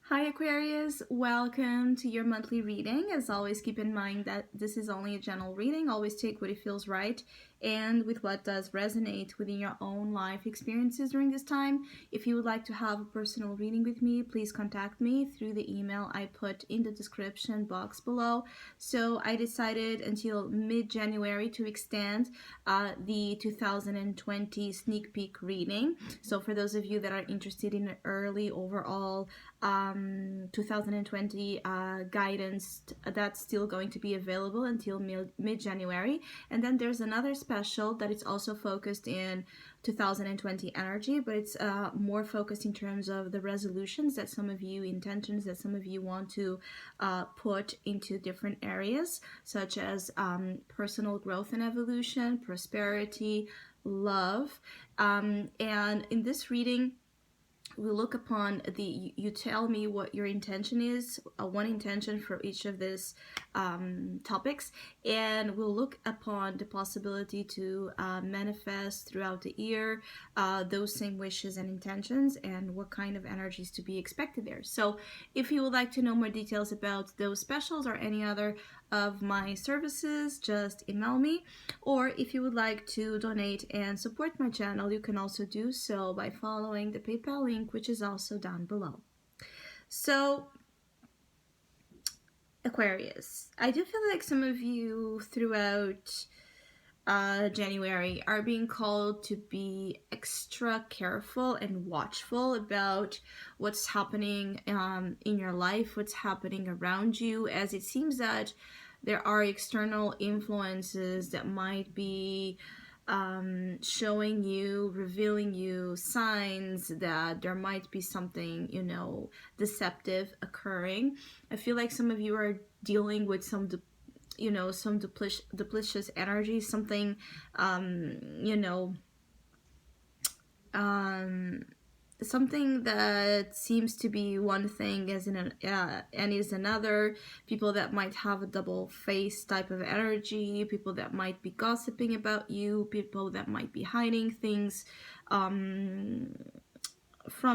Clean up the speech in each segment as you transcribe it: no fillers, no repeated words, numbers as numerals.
Hi Aquarius, welcome to your monthly reading. As always, keep in mind that this is only a general reading. Always take what it feels right and with what does resonate within your own life experiences during this time. If you would like to have a personal reading with me, please contact me through the email I put in the description box below. So I decided until mid-January to extend the 2020 sneak peek reading. So for those of you that are interested in an early overall 2020 guidance, that's still going to be available until mid-January. And then there's another special that is also focused in 2020 energy, but it's more focused in terms of the resolutions that some of you, intentions that some of you want to put into different areas, such as personal growth and evolution, prosperity, love. And in this reading, we look upon you tell me what your intention is, one intention for each of these topics, and we'll look upon the possibility to manifest throughout the year those same wishes and intentions, and what kind of energies to be expected there. So if you would like to know more details about those specials or any other of my services, just email me. Or if you would like to donate and support my channel, you can also do so by following the PayPal link, which is also down below. So Aquarius, I do feel like some of you throughout January are being called to be extra careful and watchful about what's happening in your life, what's happening around you, as it seems that there are external influences that might be showing you, revealing you signs that there might be something, deceptive occurring. I feel like some of you are dealing with some duplicitous energy, something, something that seems to be one thing as in and is another. People that might have a double face type of energy, people that might be gossiping about you, people that might be hiding things from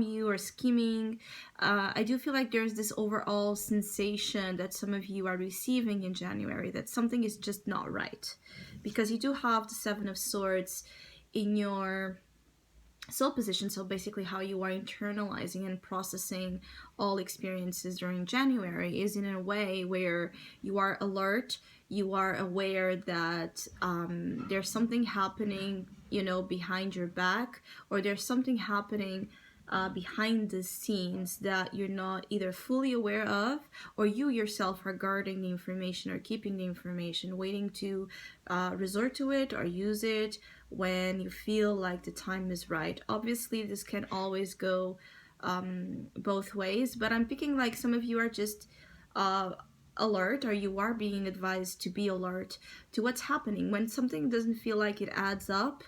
you or scheming. I do feel like there's this overall sensation that some of you are receiving in January that something is just not right, because you do have the Seven of Swords in your soul position. So basically how you are internalizing and processing all experiences during January is in a way where you are alert, you are aware that there's something happening, behind your back, or there's something happening behind the scenes that you're not either fully aware of, or you yourself are guarding the information or keeping the information, waiting to resort to it or use it when you feel like the time is right. Obviously, this can always go both ways, but I'm picking like some of you are just alert, or you are being advised to be alert to what's happening. When something doesn't feel like it adds up,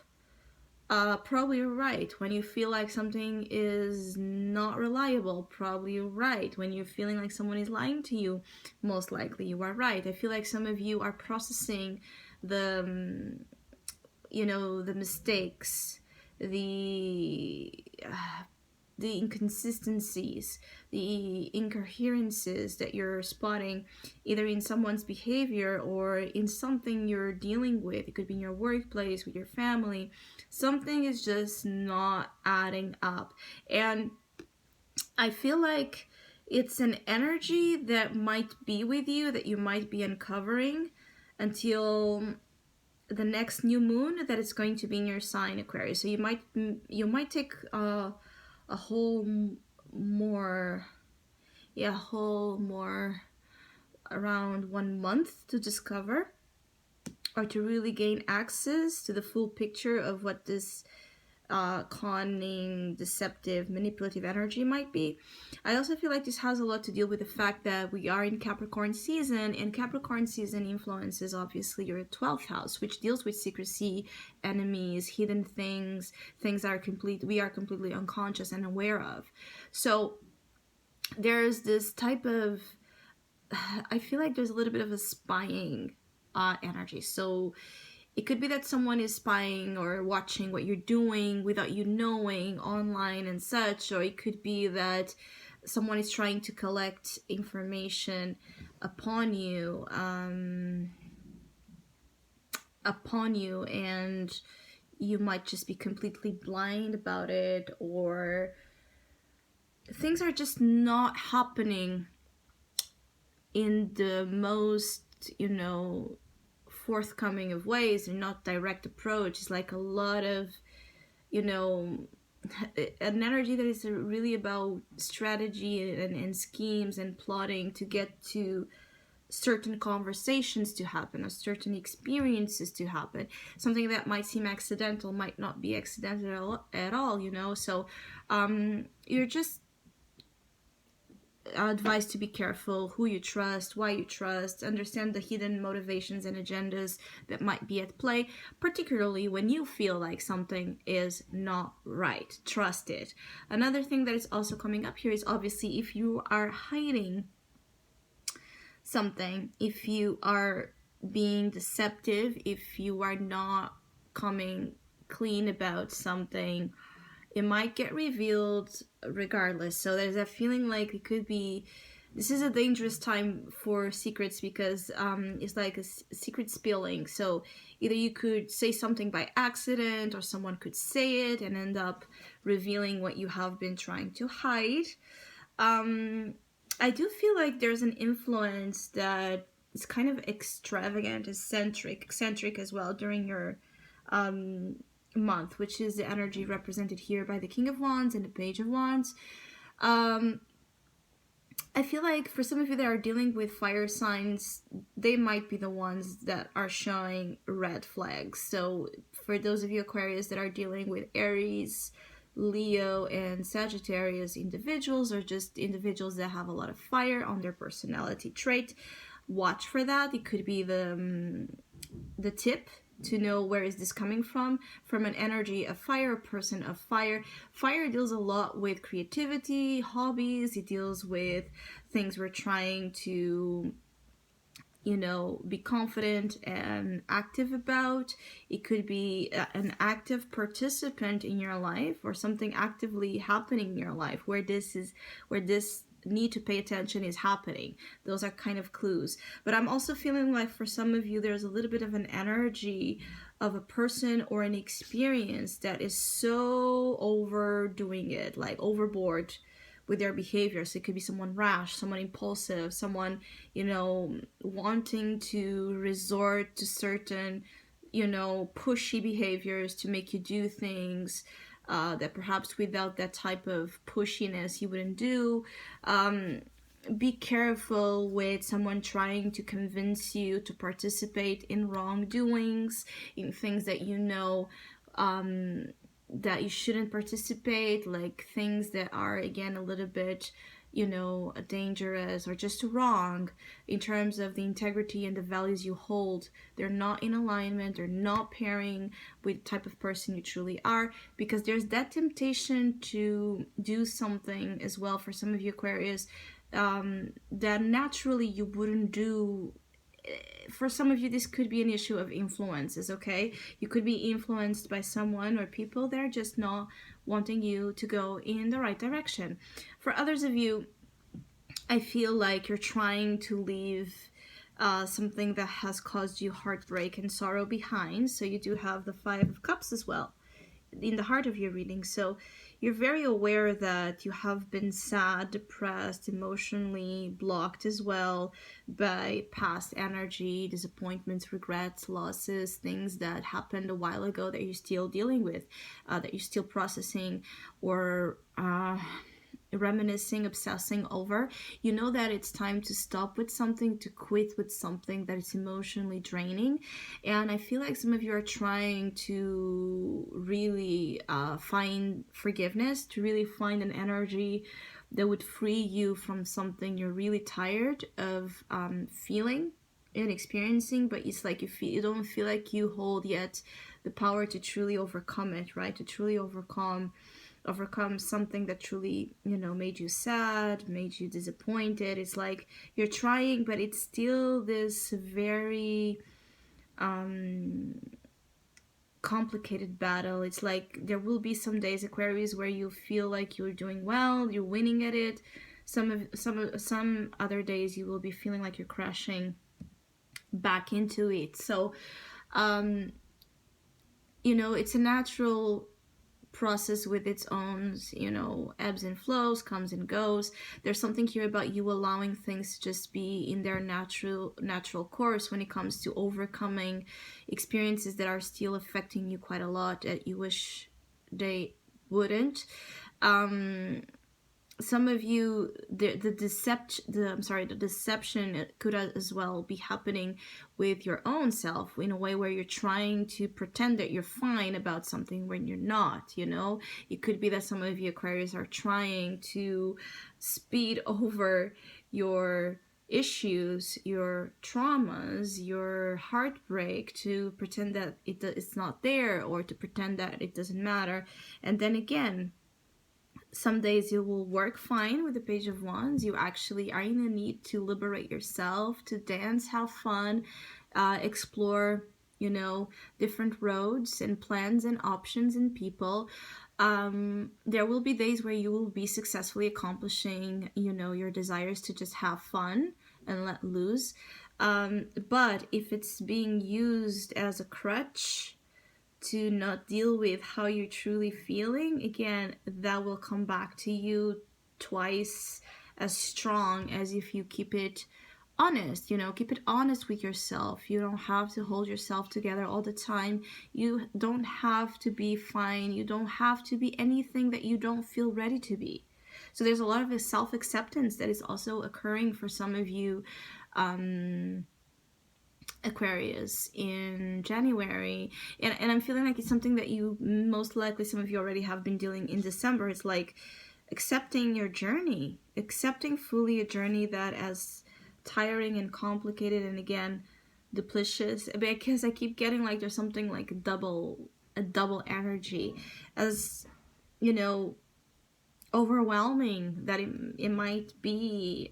probably you're right. When you feel like something is not reliable, probably you're right. When you're feeling like someone is lying to you, most likely you are right. I feel like some of you are processing the the mistakes, the inconsistencies, the incoherences that you're spotting either in someone's behavior or in something you're dealing with. It could be in your workplace, with your family. Something is just not adding up. And I feel like it's an energy that might be with you, that you might be uncovering until the next new moon that is going to be in your sign, Aquarius. So you might take a whole more around 1 month to discover or to really gain access to the full picture of what this conning, deceptive, manipulative energy might be. I also feel like this has a lot to deal with the fact that we are in Capricorn season, and Capricorn season influences obviously your 12th house, which deals with secrecy, enemies, hidden things, things that we are completely unconscious and aware of. So there's this type of, I feel like there's a little bit of a spying energy. So it could be that someone is spying or watching what you're doing without you knowing online and such, or it could be that someone is trying to collect information upon you, and you might just be completely blind about it, or things are just not happening in the most, forthcoming of ways, and not direct approach. It's like a lot of, an energy that is really about strategy and schemes and plotting to get to certain conversations to happen, or certain experiences to happen. Something that might seem accidental might not be accidental at all. So you're just advised to be careful who you trust, why you trust, understand the hidden motivations and agendas that might be at play, particularly when you feel like something is not right. Trust it. Another thing that is also coming up here is, obviously, if you are hiding something, if you are being deceptive, if you are not coming clean about something, it might get revealed regardless. So there's that feeling like it could be, this is a dangerous time for secrets, because it's like a secret spilling. So either you could say something by accident, or someone could say it and end up revealing what you have been trying to hide. I do feel like there's an influence that is kind of extravagant, eccentric as well during your month, which is the energy represented here by the King of Wands and the Page of Wands. I feel like for some of you that are dealing with fire signs, they might be the ones that are showing red flags. So for those of you Aquarius that are dealing with Aries, Leo, and Sagittarius individuals, or just individuals that have a lot of fire on their personality trait, watch for that. It could be the tip to know where is this coming from an energy of fire, a person of fire. Fire deals a lot with creativity, hobbies. It deals with things we're trying to be confident and active about. It could be an active participant in your life, or something actively happening in your life where this need to pay attention is happening. Those are kind of clues. But I'm also feeling like for some of you, there's a little bit of an energy of a person or an experience that is so overdoing it, like overboard with their behavior. So it could be someone rash, someone impulsive, someone, wanting to resort to certain, pushy behaviors to make you do things that perhaps without that type of pushiness you wouldn't do. Be careful with someone trying to convince you to participate in wrongdoings, in things that that you shouldn't participate, like things that are, again, a little bit, dangerous or just wrong in terms of the integrity and the values you hold. They're not in alignment, they're not pairing with the type of person you truly are, because there's that temptation to do something as well for some of you Aquarius that naturally you wouldn't do. For some of you, this could be an issue of influences, okay? You could be influenced by someone or people that are just not wanting you to go in the right direction. For others of you, I feel like you're trying to leave something that has caused you heartbreak and sorrow behind. So you do have the Five of Cups as well in the heart of your reading. So you're very aware that you have been sad, depressed, emotionally blocked as well by past energy, disappointments, regrets, losses, things that happened a while ago that you're still dealing with, that you're still processing, or reminiscing, obsessing over. You know that it's time to stop with something, to quit with something that is emotionally draining. And I feel like some of you are trying to really find forgiveness, to really find an energy that would free you from something you're really tired of feeling and experiencing, but it's like you don't feel like you hold yet the power to truly overcome it, right? To truly overcome something that truly, made you sad, made you disappointed. It's like you're trying, but it's still this very complicated battle. It's like there will be some days, Aquarius, where you feel like you're doing well, you're winning at it. Some other days you will be feeling like you're crashing back into it. So um it's a natural process with its own, ebbs and flows, comes and goes. There's something here about you allowing things to just be in their natural course when it comes to overcoming experiences that are still affecting you quite a lot that you wish they wouldn't. Some of you, the deception could as well be happening with your own self in a way where you're trying to pretend that you're fine about something when you're not. It could be that some of you Aquarius are trying to speed over your issues, your traumas, your heartbreak, to pretend that it's not there, or to pretend that it doesn't matter. And then again, some days you will work fine with the Page of Wands. You actually are in the need to liberate yourself, to dance, have fun, explore, different roads and plans and options and people. There will be days where you will be successfully accomplishing, your desires to just have fun and let loose. But if it's being used as a crutch to not deal with how you're truly feeling, again, that will come back to you twice as strong as if you keep it honest. Keep it honest with yourself. You don't have to hold yourself together all the time. You don't have to be fine. You don't have to be anything that you don't feel ready to be. So there's a lot of self-acceptance that is also occurring for some of you Aquarius in January, and I'm feeling like it's something that you most likely, some of you already have been dealing in December. It's like accepting your journey, accepting fully a journey that as tiring and complicated and again duplicious, because I keep getting like there's something like a double energy, as overwhelming that it might be.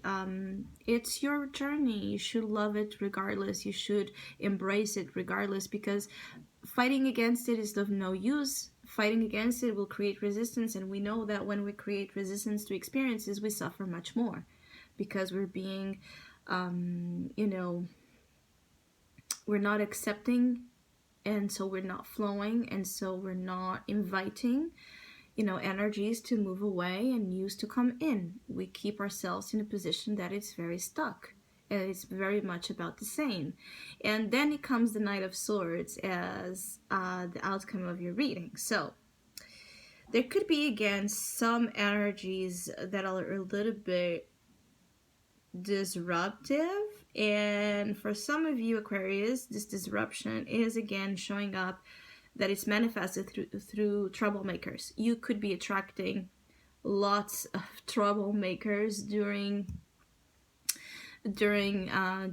It's your journey. You should love it regardless. You should embrace it regardless, because fighting against it is of no use. Fighting against it will create resistance, and we know that when we create resistance to experiences, we suffer much more, because we're being we're not accepting, and so we're not flowing, and so we're not inviting energies to move away and news to come in. We keep ourselves in a position that is very stuck. And it's very much about the same. And then it comes the Knight of Swords as the outcome of your reading. So there could be, again, some energies that are a little bit disruptive. And for some of you Aquarius, this disruption is again showing up that it's manifested through troublemakers. You could be attracting lots of troublemakers during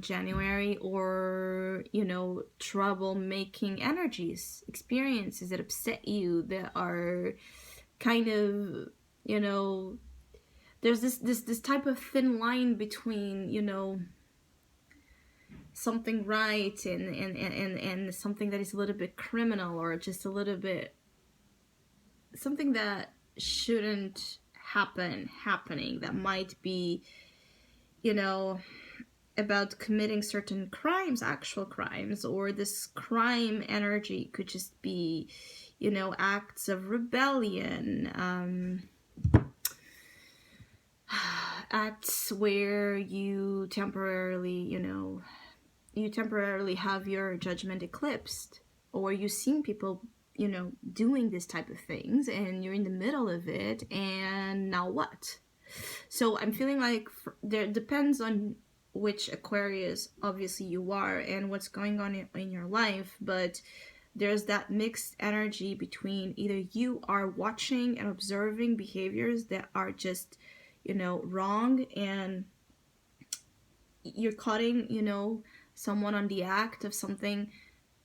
January, or troublemaking energies, experiences that upset you, that are kind of there's this type of thin line between something right and something that is a little bit criminal, or just a little bit something that shouldn't happening, that might be about committing certain crimes, actual crimes, or this crime energy could just be acts of rebellion, acts where you temporarily have your judgment eclipsed, or you've seen people doing this type of things, and you're in the middle of it, and now what? So I'm feeling like there depends on which Aquarius obviously you are and what's going on in your life, but there's that mixed energy between either you are watching and observing behaviors that are just wrong, and you're cutting someone on the act of something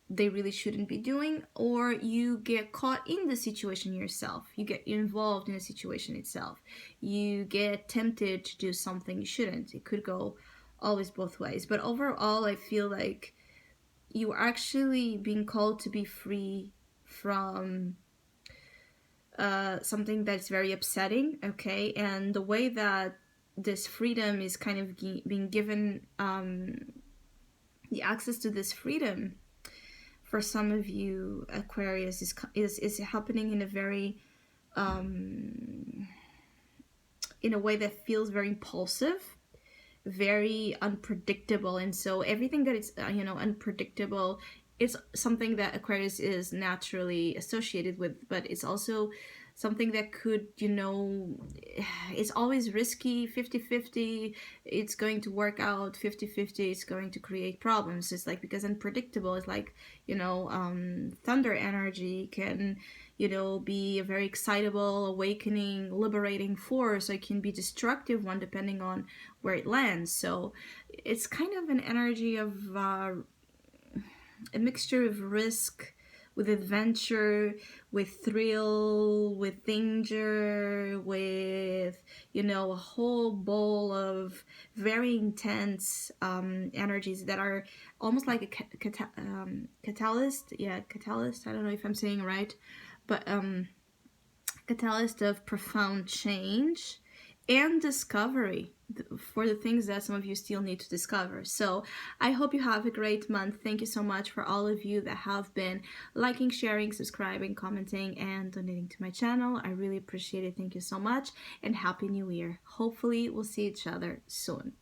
they really shouldn't be doing, or you get caught in the situation yourself. You get involved in the situation itself. You get tempted to do something you shouldn't. It could go always both ways. But overall, I feel like you are actually being called to be free from something that's very upsetting, okay? And the way that this freedom is kind of being given, the access to this freedom for some of you, Aquarius, is happening in a very, in a way that feels very impulsive, very unpredictable. And so everything that is, unpredictable, it's something that Aquarius is naturally associated with, but it's also something that could, it's always risky, 50-50. It's going to work out 50-50. It's going to create problems. It's like, because unpredictable is like, thunder energy can, be a very excitable, awakening, liberating force. It can be destructive one depending on where it lands. So it's kind of an energy of a mixture of risk with adventure, with thrill, with danger, with, a whole bowl of very intense energies that are almost like a catalyst. Yeah, catalyst. I don't know if I'm saying it right, but catalyst of profound change and discovery for the things that some of you still need to discover. So I hope you have a great month. Thank you so much for all of you that have been liking, sharing, subscribing, commenting, and donating to my channel. I really appreciate it. Thank you so much, and Happy New Year. Hopefully we'll see each other soon.